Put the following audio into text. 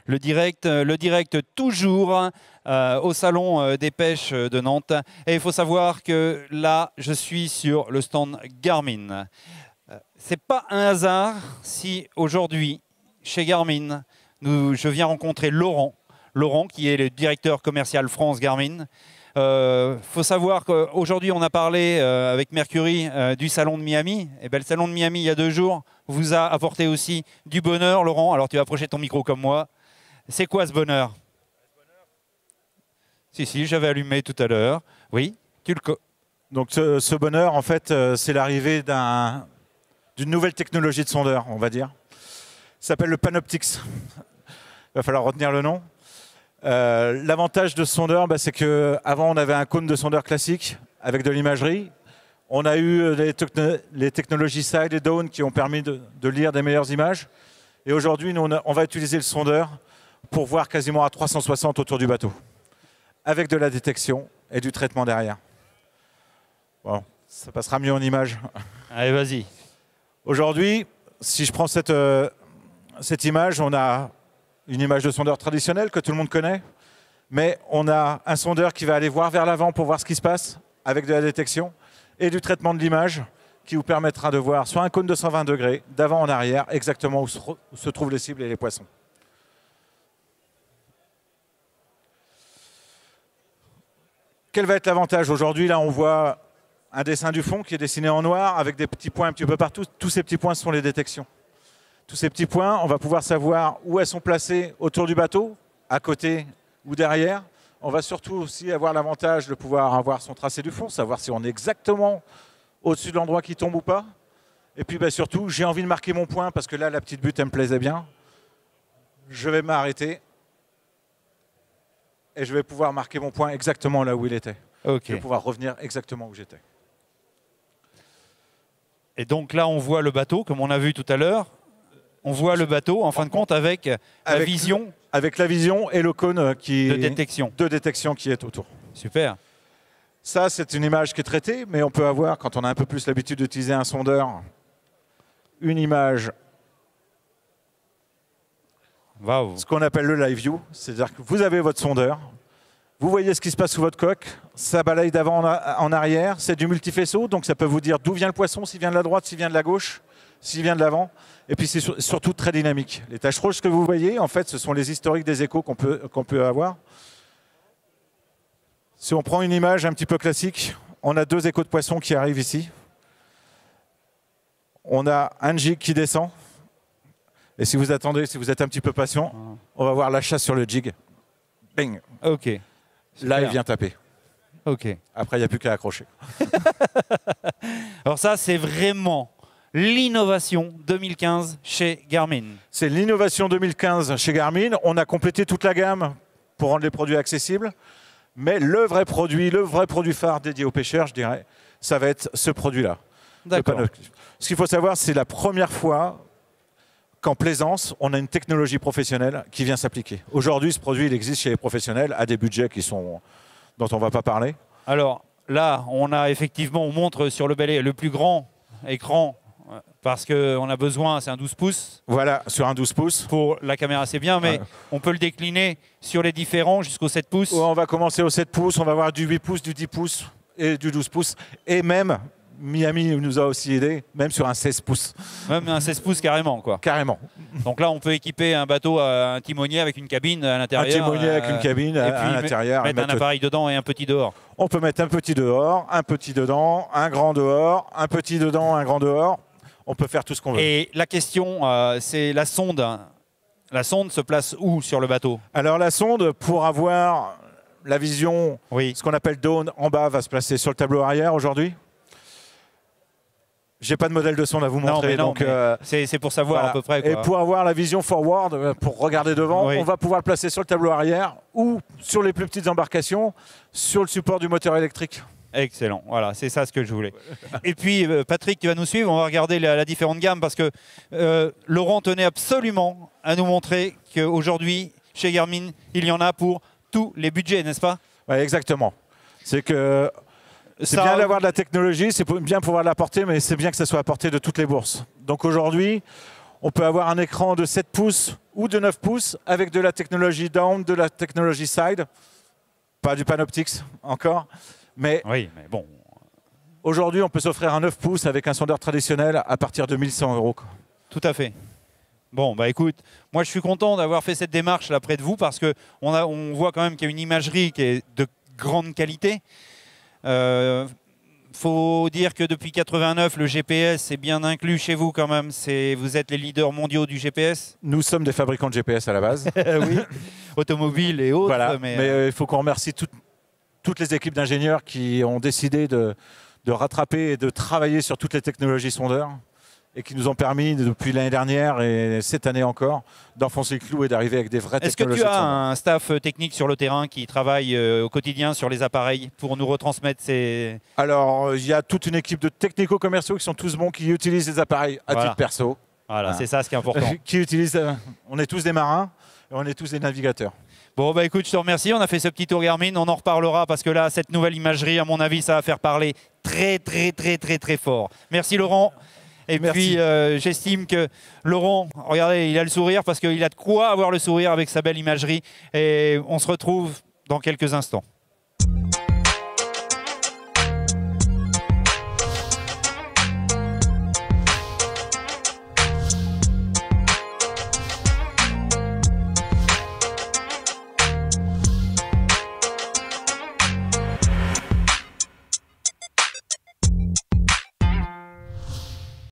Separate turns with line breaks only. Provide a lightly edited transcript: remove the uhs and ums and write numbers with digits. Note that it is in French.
le direct toujours au salon des pêches de Nantes. Et il faut savoir que là, je suis sur le stand Garmin. C'est pas un hasard si aujourd'hui, chez Garmin, je viens rencontrer Laurent. Laurent, qui est le directeur commercial France Garmin. Faut savoir qu'aujourd'hui, on a parlé avec Mercury du salon de Miami. Et ben, le salon de Miami, il y a 2 jours, vous a apporté aussi du bonheur, Laurent. Alors, tu vas approcher ton micro comme moi. C'est quoi ce bonheur? Si, j'avais allumé tout à l'heure. Oui,
Donc, ce bonheur, en fait, c'est l'arrivée d'une nouvelle technologie de sondeur, on va dire. Ça s'appelle le Panoptix. Il va falloir retenir le nom. L'avantage de ce sondeur, c'est qu'avant, on avait un cône de sondeur classique avec de l'imagerie. On a eu les technologies Side et Dawn qui ont permis de lire des meilleures images. Et aujourd'hui, on va utiliser le sondeur pour voir quasiment à 360 autour du bateau, avec de la détection et du traitement derrière. Bon, ça passera mieux en image.
Allez, vas-y.
Aujourd'hui, si je prends cette image, on a une image de sondeur traditionnelle que tout le monde connaît, mais on a un sondeur qui va aller voir vers l'avant pour voir ce qui se passe avec de la détection et du traitement de l'image qui vous permettra de voir sur un cône de 120 degrés, d'avant en arrière, exactement où se trouvent les cibles et les poissons. Quel va être l'avantage? Aujourd'hui, là, on voit un dessin du fond qui est dessiné en noir avec des petits points un petit peu partout. Tous ces petits points sont les détections. Tous ces petits points, on va pouvoir savoir où elles sont placées autour du bateau, à côté ou derrière. On va surtout aussi avoir l'avantage de pouvoir avoir son tracé du fond, savoir si on est exactement au-dessus de l'endroit qui tombe ou pas. Et puis surtout, j'ai envie de marquer mon point parce que là, la petite butte, elle me plaisait bien. Je vais m'arrêter et je vais pouvoir marquer mon point exactement là où il était.
Okay.
Je vais pouvoir revenir exactement où j'étais.
Et donc là, on voit le bateau, comme on a vu tout à l'heure. On voit le bateau, en fin de compte, avec la vision.
Avec la vision et le cône
de détection
qui est autour.
Super.
Ça, c'est une image qui est traitée, mais on peut avoir, quand on a un peu plus l'habitude d'utiliser un sondeur, une image,
wow.
Ce qu'on appelle le live view. C'est-à-dire que vous avez votre sondeur, vous voyez ce qui se passe sous votre coque, ça balaye d'avant en arrière, c'est du multifaisceau, donc ça peut vous dire d'où vient le poisson, s'il vient de la droite, s'il vient de la gauche, s'il vient de l'avant. Et puis c'est surtout très dynamique. Les taches rouges que vous voyez, en fait, ce sont les historiques des échos qu'on peut avoir. Si on prend une image un petit peu classique, on a 2 échos de poissons qui arrivent ici. On a un jig qui descend. Et si vous attendez, si vous êtes un petit peu patient, on va voir la chasse sur le jig. Bing.
Ok.
Là, il vient taper.
Ok.
Après, il n'y a plus qu'à accrocher.
Alors ça, c'est vraiment l'innovation 2015 chez Garmin.
C'est l'innovation 2015 chez Garmin. On a complété toute la gamme pour rendre les produits accessibles. Mais le vrai produit phare dédié aux pêcheurs, je dirais, ça va être ce produit-là.
D'accord.
Ce qu'il faut savoir, c'est la première fois qu'en plaisance, on a une technologie professionnelle qui vient s'appliquer. Aujourd'hui, ce produit, il existe chez les professionnels à des budgets dont on ne va pas parler.
Alors là, on montre sur le plus grand écran parce qu'on a besoin, c'est un 12 pouces.
Voilà, sur un 12 pouces.
Pour la caméra, c'est bien, mais on peut le décliner sur les différents jusqu'au 7 pouces.
On va commencer au 7 pouces, on va avoir du 8 pouces, du 10 pouces et du 12 pouces. Et même, Miami nous a aussi aidé, même sur un 16 pouces.
Même un 16 pouces carrément, quoi.
Carrément.
Donc là, on peut équiper un bateau, un timonier avec une cabine à l'intérieur.
Un timonier avec une cabine à l'intérieur.
Mettre un appareil dedans et un petit dehors.
On peut mettre un petit dehors, un petit dedans, un grand dehors, un petit dedans, un grand dehors. On peut faire tout ce qu'on veut.
Et la question, c'est la sonde. La sonde se place où sur le bateau?
Alors la sonde, pour avoir la vision,
ce
qu'on appelle Dawn en bas, va se placer sur le tableau arrière aujourd'hui. J'ai pas de modèle de sonde à vous montrer.
C'est pour savoir
voilà.
À peu près. Quoi.
Et pour avoir la vision forward, pour regarder devant, on va pouvoir le placer sur le tableau arrière ou sur les plus petites embarcations, sur le support du moteur électrique.
Excellent, voilà, c'est ça ce que je voulais. Et puis Patrick, tu vas nous suivre, on va regarder la différente gamme parce que Laurent tenait absolument à nous montrer qu'aujourd'hui, chez Garmin, il y en a pour tous les budgets, n'est-ce pas?
Oui, exactement. C'est que c'est bien d'avoir de la technologie, c'est bien pouvoir l'apporter, mais c'est bien que ça soit apporté de toutes les bourses. Donc aujourd'hui, on peut avoir un écran de 7 pouces ou de 9 pouces avec de la technologie down, de la technologie side. Pas du Panoptix encore, mais,
oui, mais bon.
Aujourd'hui, on peut s'offrir un 9 pouces avec un sondeur traditionnel à partir de 1100 €.
Tout à fait. Bon, bah écoute, moi je suis content d'avoir fait cette démarche là près de vous parce qu'on voit quand même qu'il y a une imagerie qui est de grande qualité. Faut dire que depuis 89, le GPS est bien inclus chez vous quand même. Vous êtes les leaders mondiaux du GPS.
Nous sommes des fabricants de GPS à la base.
Oui, automobile et autres.
Voilà.
Mais
il faut qu'on remercie toutes les équipes d'ingénieurs qui ont décidé de rattraper et de travailler sur toutes les technologies sondeurs et qui nous ont permis, depuis l'année dernière et cette année encore, d'enfoncer le clou et d'arriver avec des vraies technologies.
Est-ce que tu as un staff technique sur le terrain qui travaille au quotidien sur les appareils pour nous retransmettre ces...
Alors, il y a toute une équipe de technico-commerciaux qui sont tous bons, qui utilisent les appareils à titre perso.
Voilà, c'est ça ce qui est important.
On est tous des marins et on est tous des navigateurs.
Bon, bah écoute, je te remercie. On a fait ce petit tour Garmin. On en reparlera parce que là, cette nouvelle imagerie, à mon avis, ça va faire parler très, très, très, très, très fort. Merci Laurent. Et puis, j'estime que Laurent, regardez, il a le sourire parce qu'il a de quoi avoir le sourire avec sa belle imagerie. Et on se retrouve dans quelques instants.